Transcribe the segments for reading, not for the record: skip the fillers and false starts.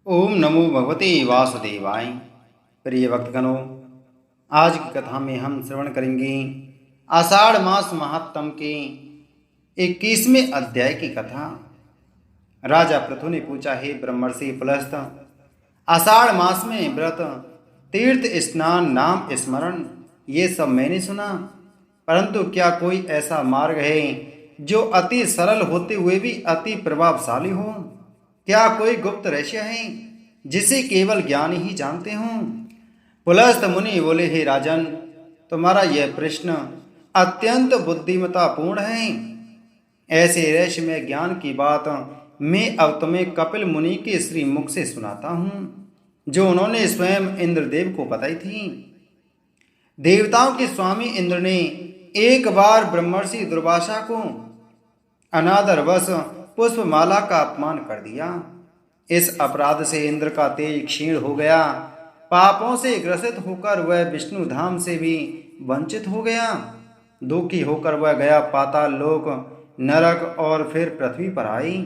ओम नमो भगवते वासुदेवाय। प्रिय भक्तगणों, आज की कथा में हम श्रवण करेंगे आषाढ़ मास महात्म के 21वें अध्याय की कथा। राजा पृथु ने पूछा, हे ब्रह्मर्षि पुलस्त, आषाढ़ मास में व्रत, तीर्थ स्नान, नाम स्मरण, ये सब मैंने सुना, परंतु क्या कोई ऐसा मार्ग है जो अति सरल होते हुए भी अति प्रभावशाली हो? क्या कोई गुप्त रहस्य है जिसे केवल ज्ञानी ही जानते हों? पुलस्त मुनि बोले, हे राजन, तुम्हारा यह प्रश्न अत्यंत बुद्धिमतापूर्ण है। ऐसे रहस्यमय ज्ञान की बात मैं अब तुम्हें कपिल मुनि के श्री मुख से सुनाता हूँ, जो उन्होंने स्वयं इंद्रदेव को बताई थी। देवताओं के स्वामी इंद्र ने एक बार ब्रह्मर्षि दुर्वासा को अनादरवश पुष्पमाला का अपमान कर दिया। इस अपराध से इंद्र का तेज क्षीण हो गया। पापों से ग्रसित होकर वह विष्णु धाम से भी वंचित हो गया। दुखी होकर वह गया पाताल लोक, नरक और फिर पृथ्वी पर आई।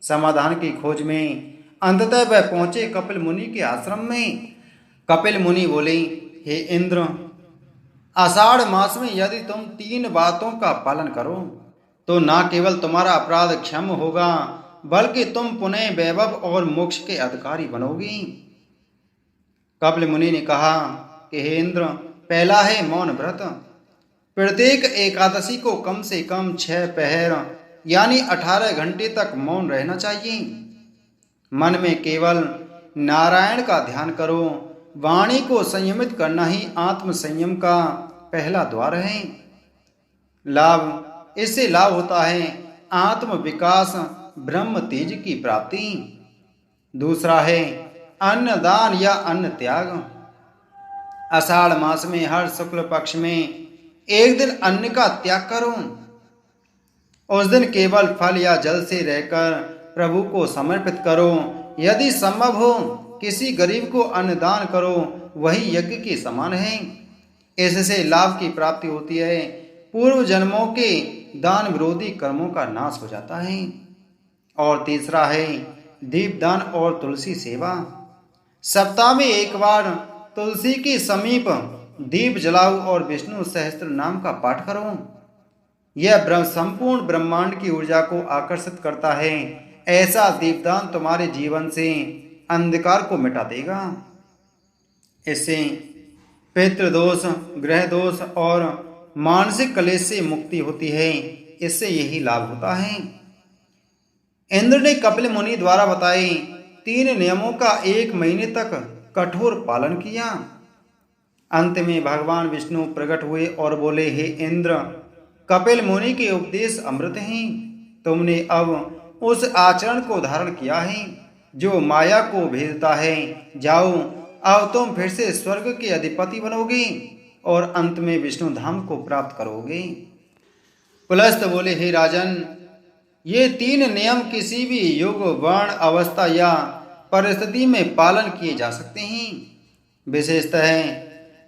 समाधान की खोज में अंततः वह पहुंचे कपिल मुनि के आश्रम में। कपिल मुनि बोले, हे इंद्र, आषाढ़ मास में यदि तुम 3 बातों का पालन करो तो न केवल तुम्हारा अपराध क्षम होगा, बल्कि तुम पुनः वैभव और मोक्ष के अधिकारी बनोगी। कपिल मुनि ने कहा कि हे इंद्र, पहला है मौन व्रत। प्रत्येक एकादशी को कम से कम 6 पहर यानी 18 घंटे तक मौन रहना चाहिए। मन में केवल नारायण का ध्यान करो। वाणी को संयमित करना ही आत्म संयम का पहला द्वार है। इससे लाभ होता है आत्म विकास, ब्रह्म तेज की प्राप्ति। दूसरा है अन्न दान या अन्न त्याग। आषाढ़ मास में हर शुक्ल पक्ष में एक दिन अन्न का त्याग करो। उस दिन केवल फल या जल से रहकर प्रभु को समर्पित करो। यदि संभव हो किसी गरीब को अन्न दान करो, वही यज्ञ के समान है। इससे लाभ की प्राप्ति होती है। पूर्व जन्मों के दान विरोधी कर्मों का नाश हो जाता है। और तीसरा है दीपदान और तुलसी सेवा। सप्ताह में एक बार तुलसी के समीप दीप जलाओ और विष्णु सहस्त्र नाम का पाठ करो। यह संपूर्ण ब्रह्मांड की ऊर्जा को आकर्षित करता है। ऐसा दीपदान तुम्हारे जीवन से अंधकार को मिटा देगा। इससे पितृदोष, ग्रह दोष और मानसिक कलेश से मुक्ति होती है। इससे यही लाभ होता है। इंद्र ने कपिल मुनि द्वारा बताए 3 नियमों का 1 महीने तक कठोर पालन किया। अंत में भगवान विष्णु प्रकट हुए और बोले, हे इंद्र, कपिल मुनि के उपदेश अमृत हैं। तुमने अब उस आचरण को धारण किया है जो माया को भेदता है। जाओ, अब तुम फिर से स्वर्ग के अधिपति बनोगे और अंत में विष्णु धाम को प्राप्त करोगे। पुलस्त बोले, हे राजन, ये 3 नियम किसी भी युग, वर्ण, अवस्था या परिस्थिति में पालन किए जा सकते हैं। विशेषतः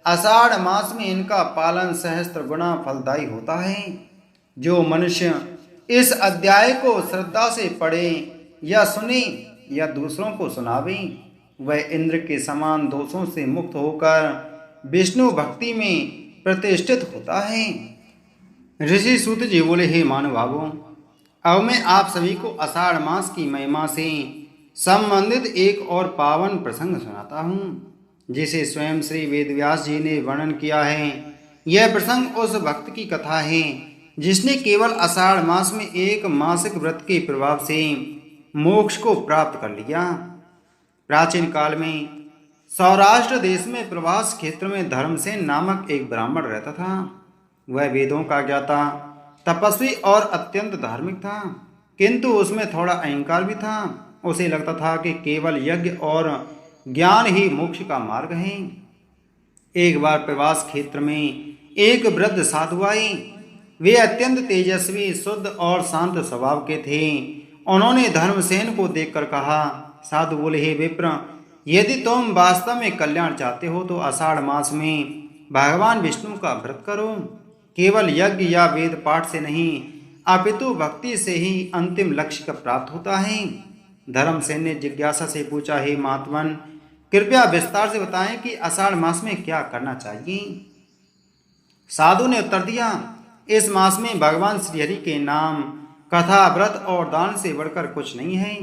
आषाढ़ मास में इनका पालन सहस्त्र गुना फलदायी होता है। जो मनुष्य इस अध्याय को श्रद्धा से पढ़े या सुने या दूसरों को सुनावे, वह इंद्र के समान दोषों से मुक्त होकर विष्णु भक्ति में प्रतिष्ठित होता है। ऋषि सूत जी बोले, हे मानवाओं, अब मैं आप सभी को आषाढ़ मास की महिमा से संबंधित एक और पावन प्रसंग सुनाता हूँ, जिसे स्वयं श्री वेदव्यास जी ने वर्णन किया है। यह प्रसंग उस भक्त की कथा है जिसने केवल आषाढ़ मास में एक मासिक व्रत के प्रभाव से मोक्ष को प्राप्त कर लिया। प्राचीन काल में सौराष्ट्र देश में प्रवास क्षेत्र में धर्मसेन नामक एक ब्राह्मण रहता था। वह वेदों का ज्ञाता, तपस्वी और अत्यंत धार्मिक था, किंतु उसमें थोड़ा अहंकार भी था। उसे लगता था कि केवल यज्ञ और ज्ञान ही मोक्ष का मार्ग है। एक बार प्रवास क्षेत्र में एक वृद्ध साधु आए। वे अत्यंत तेजस्वी, शुद्ध और शांत स्वभाव के थे। उन्होंने धर्मसेन को देखकर कहा, साधु बोले, हे विप्र, यदि तुम वास्तव में कल्याण चाहते हो तो आषाढ़ मास में भगवान विष्णु का व्रत करो। केवल यज्ञ या वेद पाठ से नहीं, अपितु भक्ति से ही अंतिम लक्ष्य का प्राप्त होता है। धर्मसेन ने जिज्ञासा से पूछा, हे महात्मन, कृपया विस्तार से बताएं कि आषाढ़ मास में क्या करना चाहिए। साधु ने उत्तर दिया, इस मास में भगवान श्रीहरि के नाम, कथा, व्रत और दान से बढ़कर कुछ नहीं है।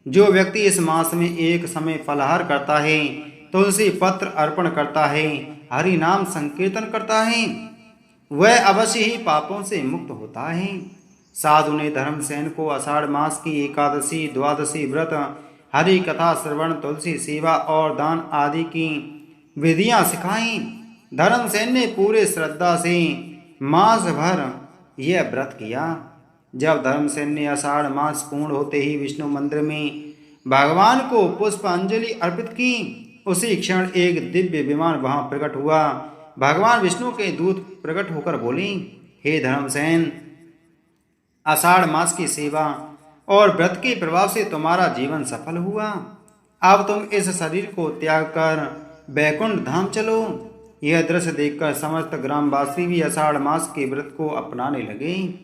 जो व्यक्ति इस मास में एक समय फलाहार करता है, तुलसी पत्र अर्पण करता है, हरि नाम संकीर्तन करता है, वह अवश्य ही पापों से मुक्त होता है। साधु ने धर्मसेन को आषाढ़ मास की एकादशी, द्वादशी व्रत, हरि कथा श्रवण, तुलसी सेवा और दान आदि की विधियां सिखाई। धर्मसेन ने पूरे श्रद्धा से मास भर यह व्रत किया। जब धर्मसेन ने आषाढ़ मास पूर्ण होते ही विष्णु मंदिर में भगवान को पुष्पांजलि अर्पित की, उसी क्षण एक दिव्य विमान वहां प्रकट हुआ। भगवान विष्णु के दूत प्रकट होकर बोले, हे धर्मसेन, आषाढ़ मास की सेवा और व्रत के प्रभाव से तुम्हारा जीवन सफल हुआ। अब तुम इस शरीर को त्याग कर बैकुंठ धाम चलो। यह दृश्य देखकर समस्त ग्रामवासी भी आषाढ़ मास के व्रत को अपनाने लगे।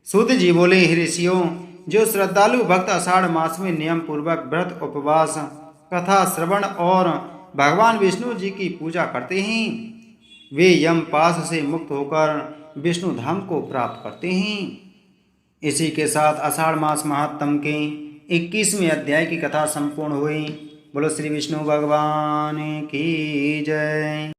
सूत जी बोले, हे ऋषियों, जो श्रद्धालु भक्त आषाढ़ मास में नियम पूर्वक व्रत, उपवास, कथा श्रवण और भगवान विष्णु जी की पूजा करते हैं, वे यम पाश से मुक्त होकर विष्णु धाम को प्राप्त करते हैं। इसी के साथ आषाढ़ मास महात्म के 21वें अध्याय की कथा संपूर्ण हुई। बोलो श्री विष्णु भगवान की जय।